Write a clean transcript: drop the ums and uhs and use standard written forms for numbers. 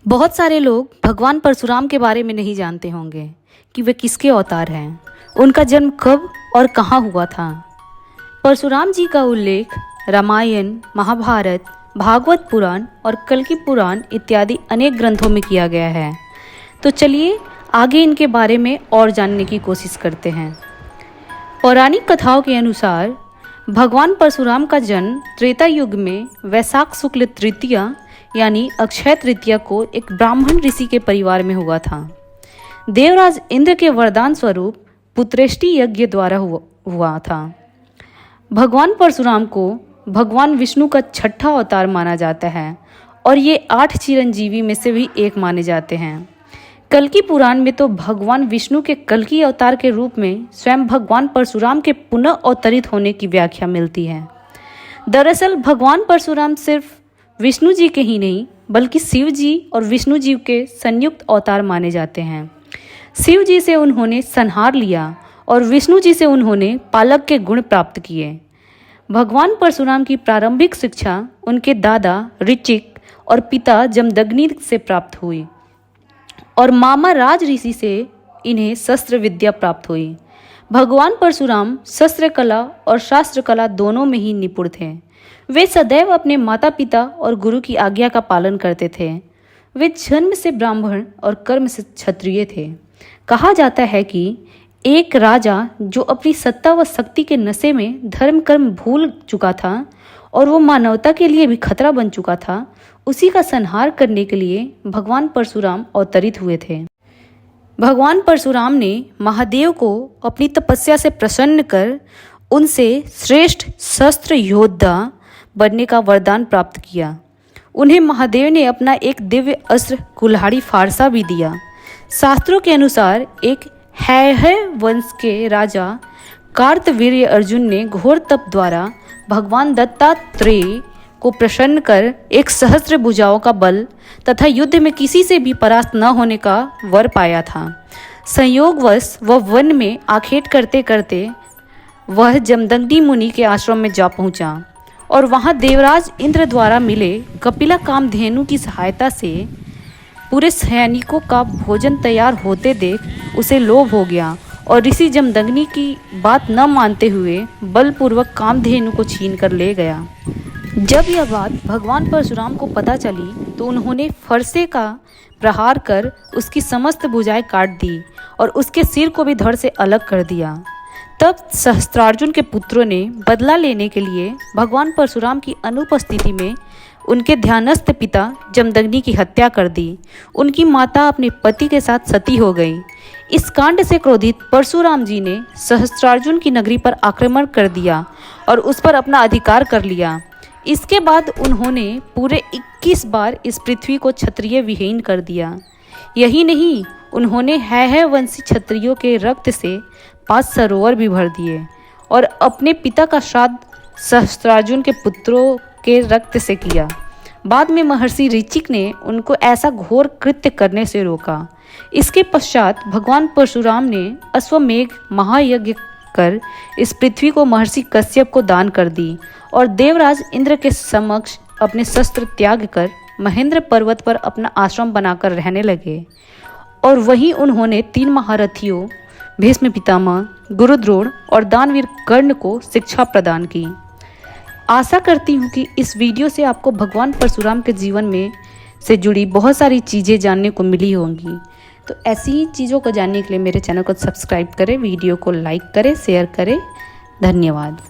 बहुत सारे लोग भगवान परशुराम के बारे में नहीं जानते होंगे कि वे किसके अवतार हैं, उनका जन्म कब और कहाँ हुआ था। परशुराम जी का उल्लेख रामायण, महाभारत, भागवत पुराण और कल्कि पुराण इत्यादि अनेक ग्रंथों में किया गया है। तो चलिए आगे इनके बारे में और जानने की कोशिश करते हैं। पौराणिक कथाओं के अनुसार भगवान परशुराम का जन्म त्रेता युग में वैशाख शुक्ल तृतीया यानी अक्षय तृतीया को एक ब्राह्मण ऋषि के परिवार में हुआ था। देवराज इंद्र के वरदान स्वरूप पुत्रेष्टि यज्ञ द्वारा हुआ था। भगवान परशुराम को भगवान विष्णु का छठा अवतार माना जाता है और ये 8 चिरंजीवी में से भी एक माने जाते हैं। कल्कि पुराण में तो भगवान विष्णु के कल्कि अवतार के रूप में स्वयं भगवान परशुराम के पुनः अवतरित होने की व्याख्या मिलती है। दरअसल भगवान परशुराम सिर्फ विष्णु जी के ही नहीं बल्कि शिव जी और विष्णु जी के संयुक्त अवतार माने जाते हैं। शिव जी से उन्होंने संहार लिया और विष्णु जी से उन्होंने पालक के गुण प्राप्त किए। भगवान परशुराम की प्रारंभिक शिक्षा उनके दादा ऋचिक और पिता जमदग्नि से प्राप्त हुई और मामा राज ऋषि से इन्हें शस्त्र विद्या प्राप्त हुई। भगवान परशुराम शस्त्र कला और शास्त्र कला दोनों में ही निपुण थे। वे सदैव अपने माता पिता और गुरु की आज्ञा का पालन करते थे। वे जन्म से ब्राह्मण और कर्म से क्षत्रिय थे। कहा जाता है कि एक राजा जो अपनी सत्ता व शक्ति के नशे में धर्म कर्म भूल चुका था और वो मानवता के लिए भी खतरा बन चुका था, उसी का संहार करने के लिए भगवान परशुराम अवतरित हुए थे। भगवान परशुराम ने महादेव को अपनी तपस्या से प्रसन्न कर उनसे श्रेष्ठ शस्त्र योद्धा बनने का वरदान प्राप्त किया। उन्हें महादेव ने अपना एक दिव्य अस्त्र कुल्हाड़ी फारसा भी दिया। शास्त्रों के अनुसार एक हैहय वंश के राजा कार्तवीर्य अर्जुन ने घोर तप द्वारा भगवान दत्तात्रेय को प्रसन्न कर एक सहस्त्र भुजाओं का बल तथा युद्ध में किसी से भी परास्त न होने का वर पाया था। संयोगवश वह वन में आखेट करते करते वह जमदग्नि मुनि के आश्रम में जा पहुंचा और वहां देवराज इंद्र द्वारा मिले कपिला कामधेनु की सहायता से पूरे सैनिकों का भोजन तैयार होते देख उसे लोभ हो गया और ऋषि जमदग्नि की बात न मानते हुए बलपूर्वक कामधेनु को छीन कर ले गया। जब यह बात भगवान परशुराम को पता चली तो उन्होंने फरसे का प्रहार कर उसकी समस्त भुजाएं काट दी और उसके सिर को भी धड़ से अलग कर दिया। तब सहस्त्रार्जुन के पुत्रों ने बदला लेने के लिए भगवान परशुराम की अनुपस्थिति में उनके ध्यानस्थ पिता जमदग्नि की हत्या कर दी। उनकी माता अपने पति के साथ सती हो गई। इस कांड से क्रोधित परशुराम जी ने सहस्त्रार्जुन की नगरी पर आक्रमण कर दिया और उस पर अपना अधिकार कर लिया। इसके बाद उन्होंने पूरे 21 बार इस पृथ्वी को क्षत्रिय विहीन कर दिया। यही नहीं, उन्होंने हैहय वंशी क्षत्रियों के रक्त से 5 सरोवर भी भर दिए और अपने पिता का श्राद्ध सहस्त्रार्जुन के पुत्रों के रक्त से किया। बाद में महर्षि ऋचिक ने उनको ऐसा घोर कृत्य करने से रोका। इसके पश्चात भगवान परशुराम ने अश्वमेघ महायज्ञ कर इस पृथ्वी को महर्षि कश्यप को दान कर दी और देवराज इंद्र के समक्ष अपने शस्त्र त्याग कर महेंद्र पर्वत पर अपना आश्रम बनाकर रहने लगे और वहीं उन्होंने 3 महारथियों भीष्म पितामह, गुरु द्रोण और दानवीर कर्ण को शिक्षा प्रदान की। आशा करती हूँ कि इस वीडियो से आपको भगवान परशुराम के जीवन में से जुड़ी बहुत सारी चीज़ें जानने को मिली होंगी। तो ऐसी ही चीज़ों को जानने के लिए मेरे चैनल को सब्सक्राइब करें, वीडियो को लाइक करें, शेयर करें। धन्यवाद।